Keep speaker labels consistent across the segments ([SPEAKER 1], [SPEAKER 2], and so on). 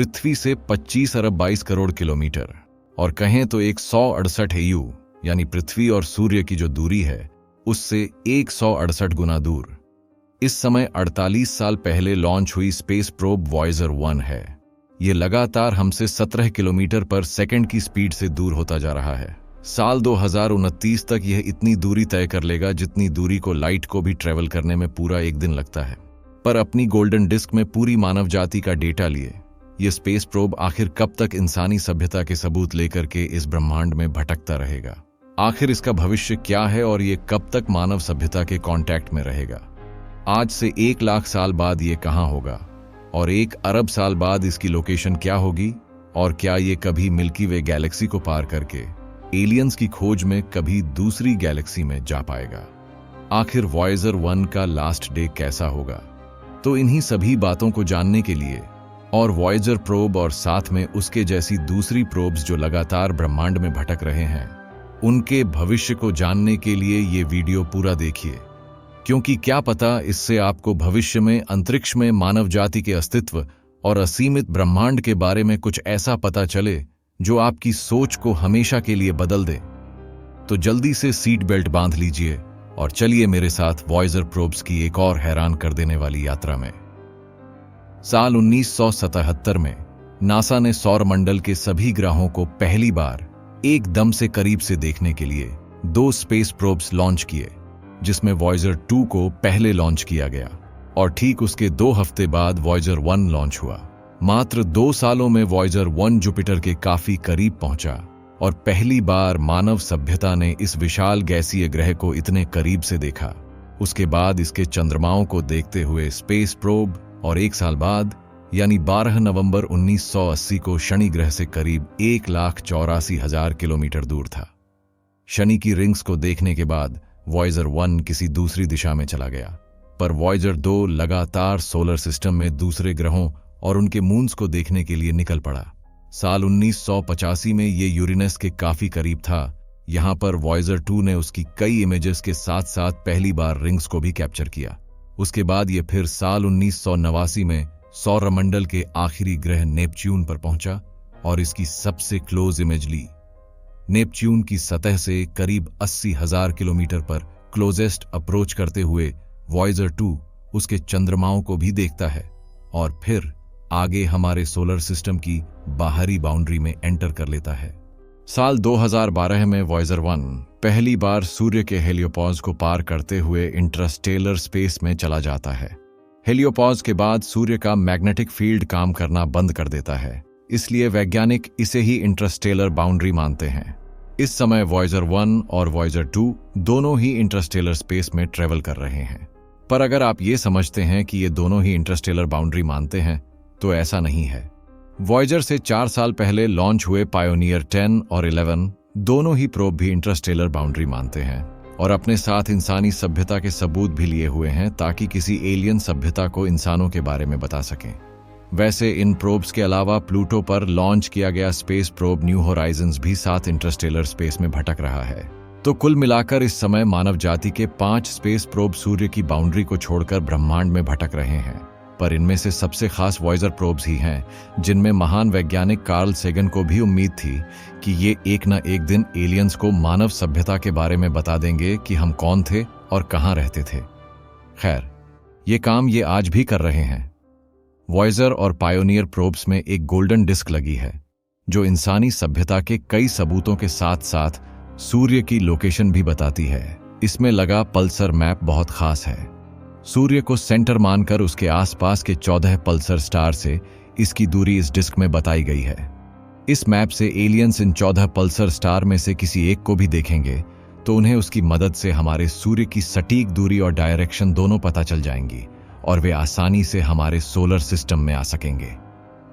[SPEAKER 1] पृथ्वी से 25 अरब 22 करोड़ किलोमीटर और कहें तो 168 AU यानी पृथ्वी और सूर्य की जो दूरी है उससे 168 गुना दूर इस समय 48 साल पहले लॉन्च हुई स्पेस प्रोब वॉयेजर 1 है। ये लगातार हमसे 17 किलोमीटर पर सेकंड की स्पीड से दूर होता जा रहा है। साल 2029 तक यह इतनी दूरी तय कर लेगा जितनी दूरी को लाइट को भी ट्रेवल करने में पूरा एक दिन लगता है। पर अपनी गोल्डन डिस्क में पूरी मानव जाति का डेटा लिए ये स्पेस प्रोब आखिर कब तक इंसानी सभ्यता के सबूत लेकर के इस ब्रह्मांड में भटकता रहेगा? आखिर इसका भविष्य क्या है और ये कब तक मानव सभ्यता के कांटेक्ट में रहेगा? आज से 1 लाख साल बाद ये कहां होगा और 1 अरब साल बाद इसकी लोकेशन क्या होगी? और क्या ये कभी मिल्की वे गैलेक्सी को पार करके एलियंस की खोज में कभी दूसरी गैलेक्सी में जा पाएगा? आखिर वॉयेजर 1 का लास्ट डे कैसा होगा? तो इन्हीं सभी बातों को जानने के लिए और वॉयेजर प्रोब और साथ में उसके जैसी दूसरी प्रोब्स जो लगातार ब्रह्मांड में भटक रहे हैं उनके भविष्य को जानने के लिए ये वीडियो पूरा देखिए, क्योंकि क्या पता इससे आपको भविष्य में अंतरिक्ष में मानव जाति के अस्तित्व और असीमित ब्रह्मांड के बारे में कुछ ऐसा पता चले जो आपकी सोच को हमेशा के लिए बदल दे। तो जल्दी से सीट बेल्ट बांध लीजिए और चलिए मेरे साथ वॉयेजर प्रोब्स की एक और हैरान कर देने वाली यात्रा में। साल 1977 में नासा ने सौरमंडल के सभी ग्रहों को पहली बार एकदम से करीब से देखने के लिए 2 स्पेस प्रोब्स लॉन्च किए, जिसमें वॉयेजर 2 को पहले लॉन्च किया गया और ठीक उसके 2 हफ्ते बाद वॉयेजर 1 लॉन्च हुआ। मात्र 2 सालों में वॉयेजर 1 जुपिटर के काफी करीब पहुंचा और पहली बार मानव सभ्यता ने इस विशाल गैसीय ग्रह को इतने करीब से देखा। उसके बाद इसके चंद्रमाओं को देखते हुए स्पेस प्रोब और 1 साल बाद यानी 12 नवंबर 1980 को शनि ग्रह से करीब 1,84,000 किलोमीटर दूर था। शनि की रिंग्स को देखने के बाद वॉयेजर 1 किसी दूसरी दिशा में चला गया, पर वॉयेजर 2 लगातार सोलर सिस्टम में दूसरे ग्रहों और उनके मून्स को देखने के लिए निकल पड़ा। साल 1985 में ये यूरेनस के काफी करीब था। यहां पर वॉयेजर 2 ने उसकी कई इमेजेस के साथ साथ पहली बार रिंग्स को भी कैप्चर किया। उसके बाद ये फिर साल 1989 में सौरमंडल के आखिरी ग्रह नेपच्यून पर पहुंचा और इसकी सबसे क्लोज इमेज ली। नेपच्यून की सतह से करीब 80,000 किलोमीटर पर क्लोजेस्ट अप्रोच करते हुए वॉयेजर 2 उसके चंद्रमाओं को भी देखता है और फिर आगे हमारे सोलर सिस्टम की बाहरी बाउंड्री में एंटर कर लेता है। साल 2012 में वॉयेजर 1 पहली बार सूर्य के हेलियोपॉज को पार करते हुए इंटरस्टेलर स्पेस में चला जाता है। हेलियोपॉज के बाद सूर्य का मैग्नेटिक फील्ड काम करना बंद कर देता है, इसलिए वैज्ञानिक इसे ही इंटरस्टेलर बाउंड्री मानते हैं। इस समय वॉयेजर 1 और वॉयेजर 2 दोनों ही इंटरस्टेलर स्पेस में ट्रेवल कर रहे हैं। पर अगर आप ये समझते हैं कि ये दोनों ही इंटरस्टेलर बाउंड्री मानते हैं तो ऐसा नहीं है। वॉयेजर से 4 साल पहले लॉन्च हुए पायोनियर 10 और 11 दोनों ही प्रोब भी इंटरस्टेलर बाउंड्री मानते हैं और अपने साथ इंसानी सभ्यता के सबूत भी लिए हुए हैं ताकि किसी एलियन सभ्यता को इंसानों के बारे में बता सकें। वैसे इन प्रोब्स के अलावा प्लूटो पर लॉन्च किया गया स्पेस प्रोब न्यू होराइजन्स भी साथ इंटरस्टेलर स्पेस में भटक रहा है। तो कुल मिलाकर इस समय मानव जाति के 5 स्पेस प्रोब सूर्य की बाउंड्री को छोड़कर ब्रह्मांड में भटक रहे हैं। पर इनमें से सबसे खास वॉयेजर प्रोब्स ही हैं जिनमें महान वैज्ञानिक कार्ल सेगन को भी उम्मीद थी कि ये एक न एक दिन एलियंस को मानव सभ्यता के बारे में बता देंगे कि हम कौन थे और कहां रहते थे। खैर, ये काम ये आज भी कर रहे हैं। वॉयेजर और पायोनियर प्रोब्स में एक गोल्डन डिस्क लगी है जो इंसानी सभ्यता के कई सबूतों के साथ साथ सूर्य की लोकेशन भी बताती है। इसमें लगा पल्सर मैप बहुत खास है। सूर्य को सेंटर मानकर उसके आसपास के 14 पल्सर स्टार से इसकी दूरी इस डिस्क में बताई गई है। इस मैप से एलियंस इन 14 पल्सर स्टार में से किसी एक को भी देखेंगे तो उन्हें उसकी मदद से हमारे सूर्य की सटीक दूरी और डायरेक्शन दोनों पता चल जाएंगी और वे आसानी से हमारे सोलर सिस्टम में आ सकेंगे।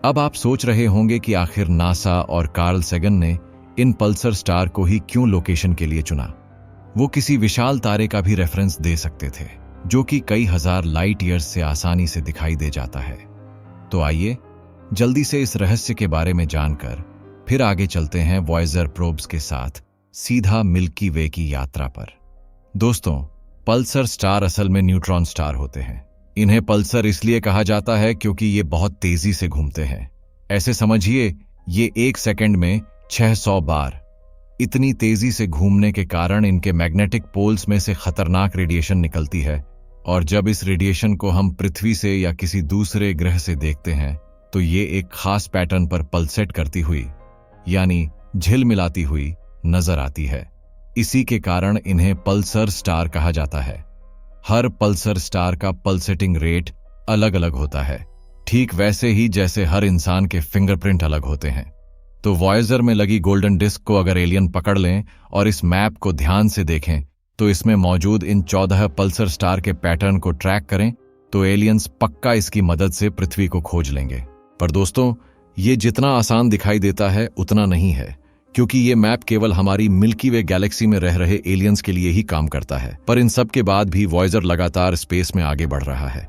[SPEAKER 1] अब आप सोच रहे होंगे कि आखिर नासा और कार्ल सेगन ने इन पल्सर स्टार को ही क्यों लोकेशन के लिए चुना। वो किसी विशाल तारे का भी रेफरेंस दे सकते थे जो कि कई हजार लाइट ईयर्स से आसानी से दिखाई दे जाता है। तो आइए जल्दी से इस रहस्य के बारे में जानकर फिर आगे चलते हैं वॉयेजर प्रोब्स के साथ सीधा मिल्की वे की यात्रा पर। दोस्तों, पल्सर स्टार असल में न्यूट्रॉन स्टार होते हैं। इन्हें पल्सर इसलिए कहा जाता है क्योंकि ये बहुत तेजी से घूमते हैं। ऐसे समझिए ये 1 सेकंड में 600 बार। इतनी तेजी से घूमने के कारण इनके मैग्नेटिक पोल्स में से खतरनाक रेडिएशन निकलती है, और जब इस रेडिएशन को हम पृथ्वी से या किसी दूसरे ग्रह से देखते हैं तो ये एक खास पैटर्न पर पल्सेट करती हुई, यानी झिलमिलाती हुई नजर आती है। इसी के कारण इन्हें पल्सर स्टार कहा जाता है। हर पल्सर स्टार का पल्सेटिंग रेट अलग अलग होता है, ठीक वैसे ही जैसे हर इंसान के फिंगरप्रिंट अलग होते हैं। तो वॉयेजर में लगी गोल्डन डिस्क को अगर एलियन पकड़ लें और इस मैप को ध्यान से देखें तो इसमें मौजूद इन 14 पल्सर स्टार के पैटर्न को ट्रैक करें तो एलियंस पक्का इसकी मदद से पृथ्वी को खोज लेंगे। पर दोस्तों, ये जितना आसान दिखाई देता है उतना नहीं है, क्योंकि ये मैप केवल हमारी मिल्की वे गैलेक्सी में रह रहे एलियंस के लिए ही काम करता है। पर इन सब के बाद भी वॉयेजर लगातार स्पेस में आगे बढ़ रहा है।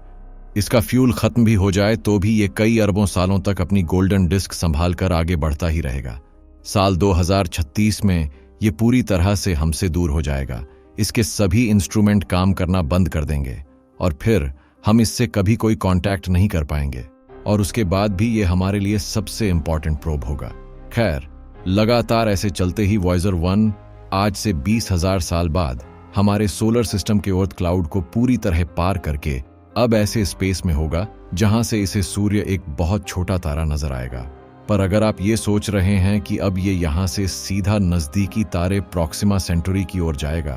[SPEAKER 1] इसका फ्यूल खत्म भी हो जाए तो भी ये कई अरबों सालों तक अपनी गोल्डन डिस्क संभाल कर आगे बढ़ता ही रहेगा। साल 2036 में ये पूरी तरह से हमसे दूर हो जाएगा। इसके सभी इंस्ट्रूमेंट काम करना बंद कर देंगे और फिर हम इससे कभी कोई कांटेक्ट नहीं कर पाएंगे, और उसके बाद भी ये हमारे लिए सबसे इंपॉर्टेंट प्रोब होगा। खैर, लगातार ऐसे चलते ही वॉयेजर 1 आज से 20,000 साल बाद हमारे सोलर सिस्टम के ओर्थ क्लाउड को पूरी तरह पार करके अब ऐसे स्पेस में होगा जहां से इसे सूर्य एक बहुत छोटा तारा नजर आएगा। पर अगर आप ये सोच रहे हैं कि अब ये यहां से सीधा नजदीकी तारे प्रॉक्सिमा सेंटुरी की ओर जाएगा,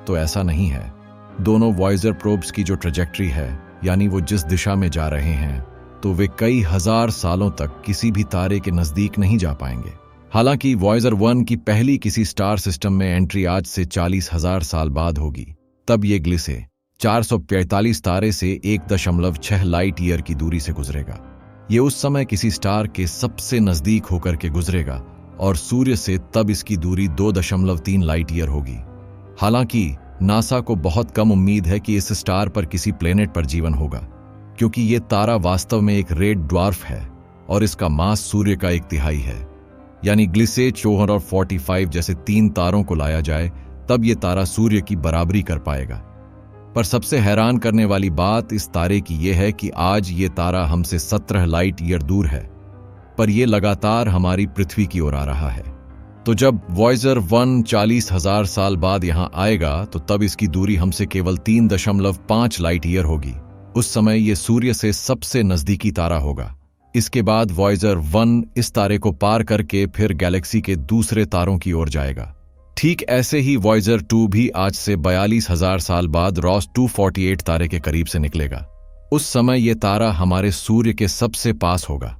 [SPEAKER 1] तो ऐसा नहीं है। दोनों वॉयेजर प्रोब्स की जो ट्रेजेक्ट्री है, यानी वो जिस दिशा में जा रहे हैं, तो वे कई हजार सालों तक किसी भी तारे के नजदीक नहीं जा पाएंगे। हालांकि वॉयेजर 1 की पहली किसी स्टार सिस्टम में एंट्री आज से 40,000 साल बाद होगी। तब ये ग्लिसे 445 तारे से 1.6 लाइट ईयर की दूरी से गुजरेगा। ये उस समय किसी स्टार के सबसे नजदीक होकर के गुजरेगा और सूर्य से तब इसकी दूरी 2.3 लाइट ईयर होगी। हालांकि नासा को बहुत कम उम्मीद है कि इस स्टार पर किसी प्लेनेट पर जीवन होगा, क्योंकि ये तारा वास्तव में एक रेड ड्वार्फ है और इसका मास सूर्य का 1/3 है। यानी ग्लिसे 445 जैसे 3 तारों को लाया जाए तब ये तारा सूर्य की बराबरी कर पाएगा। पर सबसे हैरान करने वाली बात इस तारे की यह है कि आज ये तारा हमसे 17 लाइट ईयर दूर है, पर यह लगातार हमारी पृथ्वी की ओर आ रहा है। तो जब वॉयेजर 1 40,000 साल बाद यहां आएगा तो तब इसकी दूरी हमसे केवल 3.5 लाइट ईयर होगी। उस समय यह सूर्य से सबसे नजदीकी तारा होगा। इसके बाद वॉयेजर 1 इस तारे को पार करके फिर गैलेक्सी के दूसरे तारों की ओर जाएगा। ठीक ऐसे ही वॉयेजर 2 भी आज से 42,000 साल बाद रॉस 248 तारे के करीब से निकलेगा। उस समय यह तारा हमारे सूर्य के सबसे पास होगा।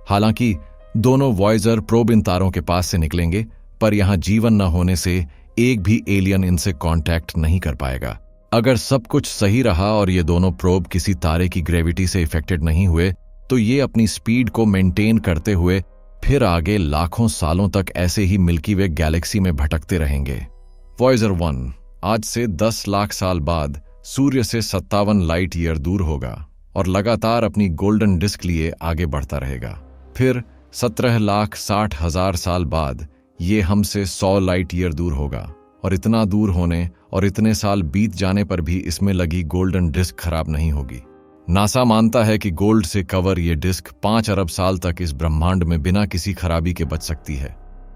[SPEAKER 1] हालांकि दोनों वॉयेजर प्रोब इन तारों के पास से निकलेंगे, पर यहां जीवन न होने से एक भी एलियन इनसे कांटेक्ट नहीं कर पाएगा। अगर सब कुछ सही रहा और ये दोनों प्रोब किसी तारे की ग्रेविटी से इफेक्टेड नहीं हुए, तो ये अपनी स्पीड को मेंटेन करते हुए फिर आगे लाखों सालों तक ऐसे ही मिल्की वे गैलेक्सी में भटकते रहेंगे। वॉयेजर 1 आज से 10 लाख साल बाद सूर्य से 57 लाइट ईयर दूर होगा और लगातार अपनी गोल्डन डिस्क लिए आगे बढ़ता रहेगा। फिर 17,60,000 साल बाद ये हमसे 100 लाइट ईयर दूर होगा, और इतना दूर होने और इतने साल बीत जाने पर भी इसमें लगी गोल्डन डिस्क खराब नहीं होगी। नासा मानता है कि गोल्ड से कवर ये डिस्क 5 अरब साल तक इस ब्रह्मांड में बिना किसी खराबी के बच सकती है।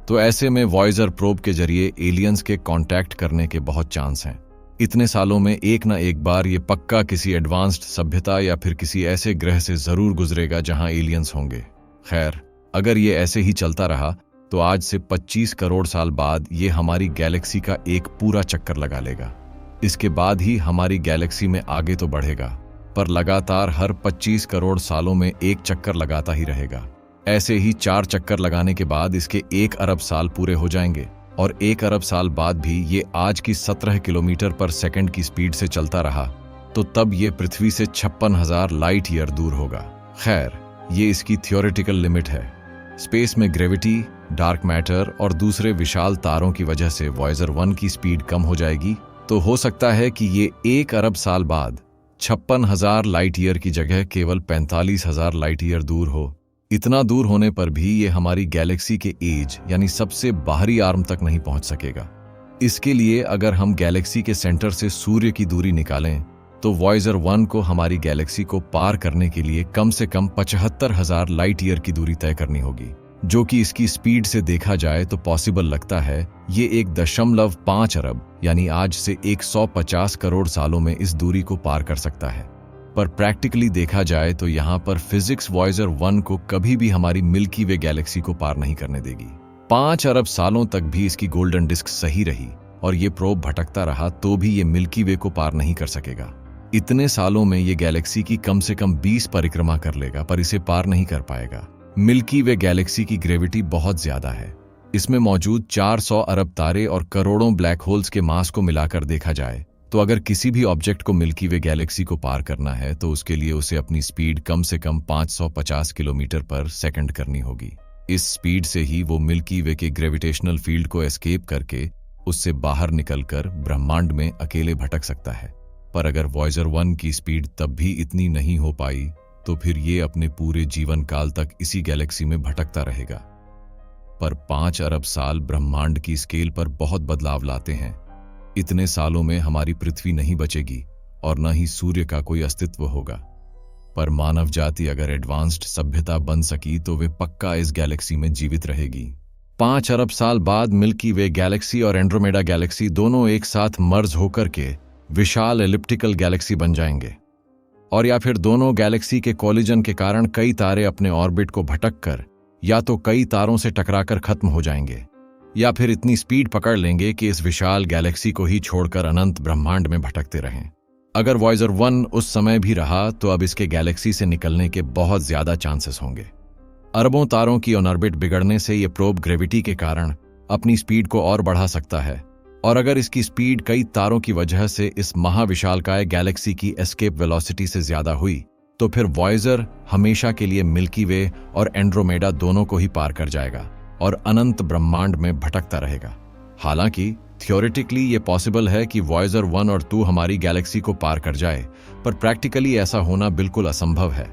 [SPEAKER 1] तो ऐसे में वॉयेजर प्रोब के जरिए एलियंस के कांटेक्ट करने के बहुत चांस हैं। इतने सालों में एक ना एक बार ये पक्का किसी एडवांस्ड सभ्यता या फिर किसी ऐसे ग्रह से जरूर गुजरेगा जहां एलियंस होंगे। खैर, अगर ये ऐसे ही चलता रहा तो आज से 25 करोड़ साल बाद ये हमारी गैलेक्सी का एक पूरा चक्कर लगा लेगा। इसके बाद ही हमारी गैलेक्सी में आगे तो बढ़ेगा, पर लगातार हर 25 करोड़ सालों में एक चक्कर लगाता ही रहेगा। ऐसे ही 4 चक्कर लगाने के बाद इसके 1 अरब साल पूरे हो जाएंगे, और 1 अरब साल बाद भी ये आज की 17 किलोमीटर पर सेकंड की स्पीड से चलता रहा तो तब ये पृथ्वी से 56,000 लाइट ईयर दूर होगा। खैर, ये इसकी थियोरेटिकल लिमिट है। स्पेस में ग्रेविटी, डार्क मैटर और दूसरे विशाल तारों की वजह से वॉयेजर 1 की स्पीड कम हो जाएगी, तो हो सकता है कि ये 1 अरब साल बाद 56,000 लाइट ईयर की जगह केवल 45,000 लाइट ईयर दूर हो। इतना दूर होने पर भी ये हमारी गैलेक्सी के एज यानी सबसे बाहरी आर्म तक नहीं पहुंच सकेगा। इसके लिए अगर हम गैलेक्सी के सेंटर से सूर्य की दूरी निकालें तो वॉयजर 1 को हमारी गैलेक्सी को पार करने के लिए कम से कम 75,000 लाइट ईयर की दूरी तय करनी होगी, जो कि इसकी स्पीड से देखा जाए तो पॉसिबल लगता है। ये 1.5 अरब यानी आज से 150 करोड़ सालों में इस दूरी को पार कर सकता है। पर प्रैक्टिकली देखा जाए तो यहाँ पर फिजिक्स वॉयजर 1 को कभी भी हमारी मिल्की वे गैलेक्सी को पार नहीं करने देगी। 5 अरब सालों तक भी इसकी गोल्डन डिस्क सही रही और ये प्रोब भटकता रहा तो भी ये मिल्की वे को पार नहीं कर सकेगा। इतने सालों में ये गैलेक्सी की कम से कम 20 परिक्रमा कर लेगा, पर इसे पार नहीं कर पाएगा। मिल्की वे गैलेक्सी की ग्रेविटी बहुत ज्यादा है। इसमें मौजूद 400 अरब तारे और करोड़ों ब्लैक होल्स के मास को मिलाकर देखा जाए तो अगर किसी भी ऑब्जेक्ट को मिल्की वे गैलेक्सी को पार करना है तो उसके लिए उसे अपनी स्पीड कम से कम 550 किलोमीटर पर सेकंड करनी होगी। इस स्पीड से ही वो मिल्की वे के ग्रेविटेशनल फील्ड को एस्केप करके उससे बाहर निकलकर ब्रह्मांड में अकेले भटक सकता है। पर अगर वॉयजर 1 की स्पीड तब भी इतनी नहीं हो पाई तो फिर ये अपने पूरे जीवन काल तक इसी गैलेक्सी में भटकता रहेगा। पर 5 अरब साल ब्रह्मांड की स्केल पर बहुत बदलाव लाते हैं। इतने सालों में हमारी पृथ्वी नहीं बचेगी और न ही सूर्य का कोई अस्तित्व होगा। पर मानव जाति अगर एडवांस्ड सभ्यता बन सकी तो वे पक्का इस गैलेक्सी में जीवित रहेगी। 5 अरब साल बाद मिल्की वे गैलेक्सी और एंड्रोमेडा गैलेक्सी दोनों एक साथ मर्ज होकर के विशाल एलिप्टिकल गैलेक्सी बन जाएंगे। और या फिर दोनों गैलेक्सी के कॉलिजन के कारण कई तारे अपने ऑर्बिट को भटक कर या तो कई तारों से टकराकर खत्म हो जाएंगे या फिर इतनी स्पीड पकड़ लेंगे कि इस विशाल गैलेक्सी को ही छोड़कर अनंत ब्रह्मांड में भटकते रहें। अगर वॉयजर 1 उस समय भी रहा तो अब इसके गैलेक्सी से निकलने के बहुत ज्यादा चांसेस होंगे। अरबों तारों की ऑन ऑर्बिट बिगड़ने से ये प्रोब ग्रेविटी के कारण अपनी स्पीड को और बढ़ा सकता है और अगर इसकी स्पीड कई तारों की वजह से इस महाविशालकाय गैलेक्सी की एस्केप वेलोसिटी से ज्यादा हुई तो फिर वॉयजर हमेशा के लिए मिल्की वे और एंड्रोमेडा दोनों को ही पार कर जाएगा और अनंत ब्रह्मांड में भटकता रहेगा। हालांकि थियोरेटिकली ये पॉसिबल है कि वॉयजर 1 और 2 हमारी गैलेक्सी को पार कर जाए, पर प्रैक्टिकली ऐसा होना बिल्कुल असंभव है।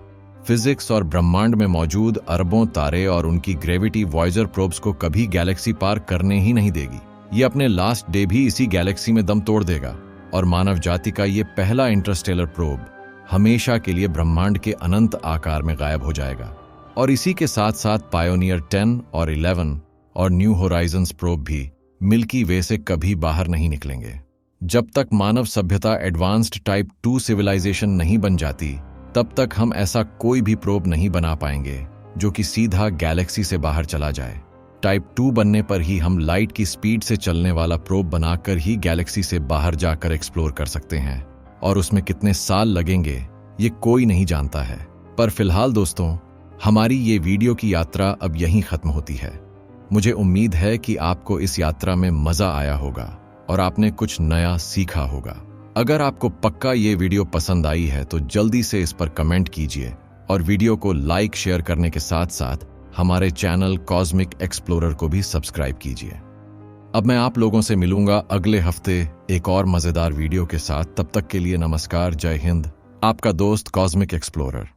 [SPEAKER 1] फिजिक्स और ब्रह्मांड में मौजूद अरबों तारे और उनकी ग्रेविटी वॉयजर प्रोब्स को कभी गैलेक्सी पार करने ही नहीं देगी। ये अपने लास्ट डे भी इसी गैलेक्सी में दम तोड़ देगा और मानव जाति का ये पहला इंटरस्टेलर प्रोब हमेशा के लिए ब्रह्मांड के अनंत आकार में गायब हो जाएगा। और इसी के साथ साथ पायोनियर 10 और 11 और न्यू होराइजन्स प्रोब भी मिल्की वे से कभी बाहर नहीं निकलेंगे। जब तक मानव सभ्यता एडवांस्ड टाइप 2 सिविलाइजेशन नहीं बन जाती तब तक हम ऐसा कोई भी प्रोब नहीं बना पाएंगे जो कि सीधा गैलेक्सी से बाहर चला जाए। टाइप 2 बनने पर ही हम लाइट की स्पीड से चलने वाला प्रोब बनाकर ही गैलेक्सी से बाहर जाकर एक्सप्लोर कर सकते हैं और उसमें कितने साल लगेंगे ये कोई नहीं जानता है। पर फिलहाल दोस्तों, हमारी ये वीडियो की यात्रा अब यहीं खत्म होती है। मुझे उम्मीद है कि आपको इस यात्रा में मजा आया होगा और आपने कुछ नया सीखा होगा। अगर आपको पक्का ये वीडियो पसंद आई है तो जल्दी से इस पर कमेंट कीजिए और वीडियो को लाइक शेयर करने के साथ साथ हमारे चैनल कॉस्मिक एक्सप्लोरर को भी सब्सक्राइब कीजिए। अब मैं आप लोगों से मिलूंगा अगले हफ्ते एक और मजेदार वीडियो के साथ। तब तक के लिए नमस्कार, जय हिंद। आपका दोस्त कॉस्मिक एक्सप्लोरर।